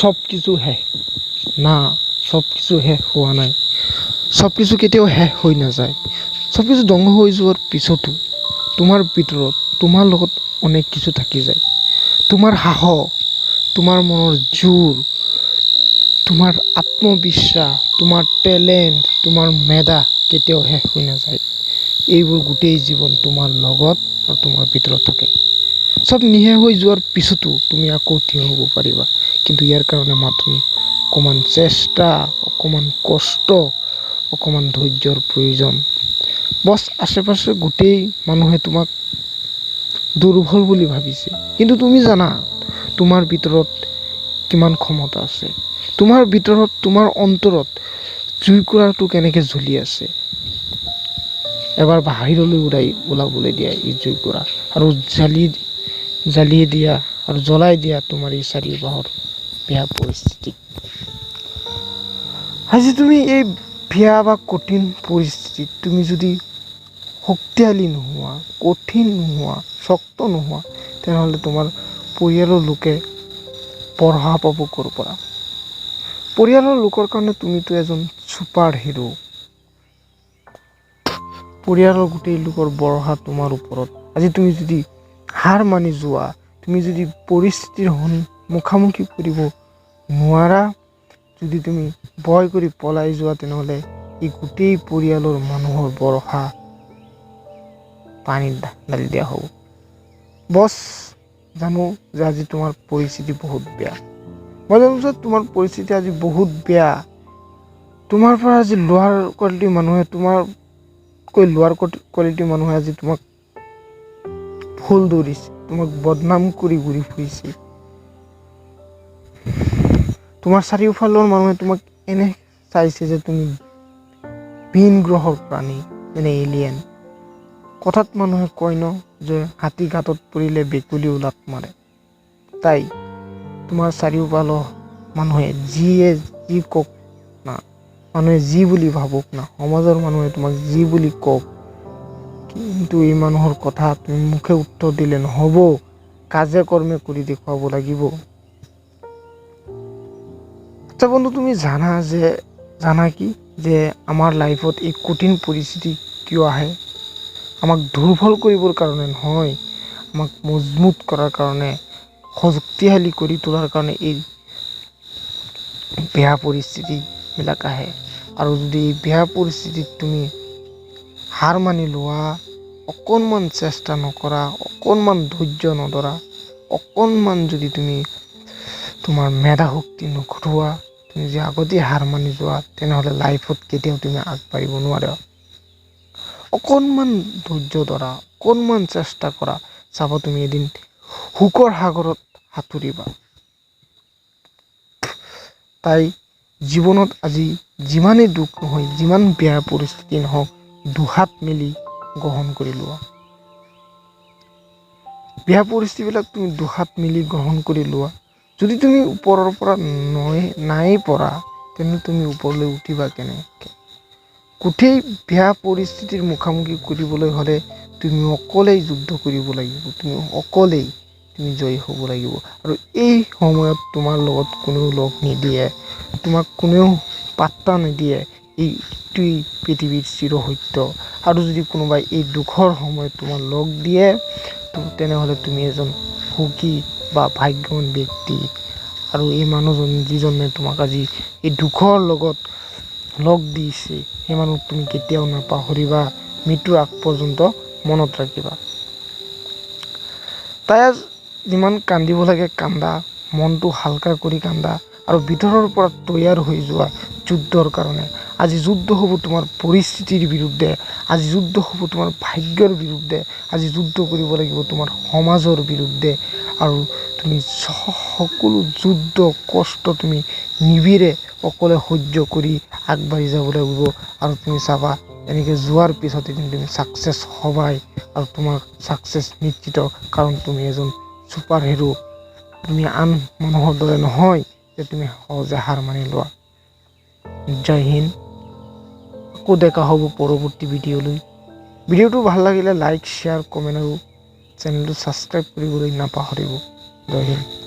সব কিছু শেষ না, সব কিছু শেষ হোৱা নাই, সব কিছু কেতিয়াও শেষ হৈ নাযায়। সব কিছু ধ্বংস হৈ যোৱাৰ পিছতো তোমাৰ ভিতৰত তোমাৰ লগত অনেক কিছু থাকি যায়। তোমাৰ সাহস, তোমাৰ মনৰ জোৰ, তোমাৰ আত্মবিশ্বাস, তোমাৰ টেলেণ্ট, তোমাৰ মেধা কেতিয়াও শেষ হৈ নাযায়। এইবোৰ গোটেই জীৱন তোমাৰ লগত আৰু তোমাৰ ভিতৰত থাকে। সব নিঃশেষ হৈ যোৱাৰ পিছতো তুমি আকৌ থিয় হ'ব পাৰিবা, কিন্তু ইয়াৰ কাৰণে মাত্ৰ অকণমান চেষ্টা, অকণমান কষ্ট, অকণমান ধৈৰ্যৰ প্ৰয়োজন। বছ আশে পাশে গোটেই মানুহে তোমাক দুৰ্বল বুলি ভাবিছে, কিন্তু তুমি জানা তোমাৰ ভিতৰত কিমান ক্ষমতা আছে। তোমাৰ ভিতৰত, তোমাৰ অন্তৰত জুইকুৰাটো কেনেকৈ জ্বলি আছে এবাৰ বাহিৰলৈ ওলাবলৈ দিয়া এই জুইকুৰা, আৰু জ্বালিয়ে দিয়া আৰু জ্বলাই দিয়া তোমাৰ এই চাৰিওপাশৰ বেয়া পৰিস্থিতি। আজি তুমি এই বেয়া বা কঠিন পৰিস্থিতিত তুমি যদি শক্তিশালী নোহোৱা, কঠিন নোহোৱা, শক্ত নোহোৱা, তেনেহ'লে তোমাৰ পৰিয়ালৰ লোকে পঢ়া পাব ক'ৰ পৰা? পৰিয়ালৰ লোকৰ কাৰণে তুমিতো এজন ছুপাৰ হিৰো। পৰিয়ালৰ গোটেই লোকৰ ভৰসা তোমাৰ ওপৰত। আজি তুমি যদি হাৰ মানি যোৱা, তুমি যদি পৰিস্থিতিৰ মুখামুখি কৰিব নোৱাৰা, যদি তুমি ভয় কৰি পলাই যোৱা, তেনেহ'লে এই গোটেই পৰিয়ালৰ মানুহৰ ভৰসা পানীত ঢালি দিয়া হ'ব। বছ জানো যে আজি তোমাৰ পৰিস্থিতি বহুত বেয়া। মই জানো যে তোমাৰ পৰিস্থিতি আজি বহুত বেয়া। তোমাৰ পৰা আজি লোৱাৰ কোৱালিটিৰ মানুহে, তোমাতকৈ লোৱাৰ কোৱালিটিৰ মানুহে আজি তোমাক ভুল ধৰিছে, তোমাক বদনাম কৰি ঘূৰি ফুৰিছে। তোমাৰ চাৰিওফালৰ মানুহে তোমাক এনে চাইছে যে তুমি ভিন গ্ৰহৰ প্ৰাণী, যেনে এলিয়েন। কথাত মানুহে কয় ন যে হাতী গাঁতত পৰিলে ভেকুলীও লাত মাৰে। তাই তোমাৰ চাৰিওফালৰ মানুহে যিয়ে যি কওক না, মানুহে যি বুলি ভাবক না, সমাজৰ মানুহে তোমাক যি বুলি কওক, কিন্তু এই মানুহৰ কথা তুমি মুখে উত্তৰ দিলে নহ'ব, কাজে কৰ্মে কৰি দেখুৱাব লাগিব। আচ্ছা বন্ধু, তুমি জানা কি যে আমাৰ লাইফত এই কঠিন পৰিস্থিতি কিয় আহে? আমাক দুৰ্বল কৰিবৰ কাৰণে নহয়, আমাক মজবুত কৰাৰ কাৰণে, শক্তিশালী কৰি তোলাৰ কাৰণে এই বেয়া পৰিস্থিতিবিলাক আহে। আৰু যদি এই বেয়া পৰিস্থিতিত তুমি হাৰ মানি লোৱা, অকণমান চেষ্টা নকৰা, অকণমান ধৈৰ্য নধৰা, অকণমান যদি তুমি তোমাৰ মেধা শক্তি নঘটোৱা, তুমি যদি আগতে হাৰ মানি যোৱা, তেনেহ'লে লাইফত কেতিয়াও তুমি আগবাঢ়িব নোৱাৰা। অকণমান ধৈৰ্য ধৰা, অকণমান চেষ্টা কৰা, চাবা তুমি এদিন সুখৰ সাগৰত সাঁতুৰিবা। তাই জীৱনত আজি যিমানেই দুখ নহয়, যিমান বেয়া পৰিস্থিতি নহওক, দুহাত মেলি গ্ৰহণ কৰি লোৱা। বেয়া পৰিস্থিতিবিলাক তুমি দুহাত মেলি গ্ৰহণ কৰি লোৱা। যদি তুমি ওপৰৰ পৰা নাই পৰা, তেন্তে তুমি ওপৰলৈ উঠিবা কেনেকৈ? গোটেই বেয়া পৰিস্থিতিৰ মুখামুখি কৰিবলৈ হ'লে তুমি অকলেই যুদ্ধ কৰিব লাগিব, তুমি জয়ী হ'ব লাগিব। আৰু এই সময়ত তোমাৰ লগত কোনেও লগ নিদিয়ে, তোমাক কোনেও পাত্তা নিদিয়ে, এইটোৱেই পৃথিৱীৰ চিৰসত্য। আৰু যদি কোনোবাই এই দুখৰ সময়ত তোমাক লগ দিয়ে, তেনেহ'লে তুমি এজন সুখী বা ভাগ্যৱান ব্যক্তি। আৰু এই মানুহজন যিজনে তোমাক আজি এই দুখৰ লগত লগ দিছে, সেই মানুহ তুমি কেতিয়াও নাপাহৰিবা, মৃত্যুৰ আগ পৰ্যন্ত মনত ৰাখিবা। তাই যিমান কান্দিব লাগে কান্দা, মনটো হালকা কৰি কান্দা, আৰু ভিতৰৰ পৰা তৈয়াৰ হৈ যোৱা যুদ্ধৰ কাৰণে। আজি যুদ্ধ হ'ব তোমাৰ পৰিস্থিতিৰ বিৰুদ্ধে, আজি যুদ্ধ হ'ব তোমাৰ ভাগ্যৰ বিৰুদ্ধে, আজি যুদ্ধ কৰিব লাগিব তোমাৰ সমাজৰ বিৰুদ্ধে। আৰু তুমি সকলো যুদ্ধ কষ্ট তুমি নিবিৰে অকলে সহ্য কৰি আগবাঢ়ি যাব লাগিব। আৰু তুমি চাবা, এনেকৈ যোৱাৰ পিছত এদিন তুমি ছাকচেছ হ'বাই, আৰু তোমাৰ ছাকচেছ নিশ্চিত, কাৰণ তুমি এজন ছুপাৰ হিৰো। তুমি আন মানুহৰ দৰে নহয় যে তুমি সহজে হাৰ মানি লোৱা। জয় হিন্দ। আকৌ দেখা হ'ব পৰৱৰ্তী ভিডিঅ'লৈ। ভিডিঅ'টো ভাল লাগিলে লাইক, শ্বেয়াৰ, কমেণ্ট আৰু চেনেলটো ছাবস্ক্ৰাইব কৰিবলৈ নাপাহৰিব। জয় হিন্দ।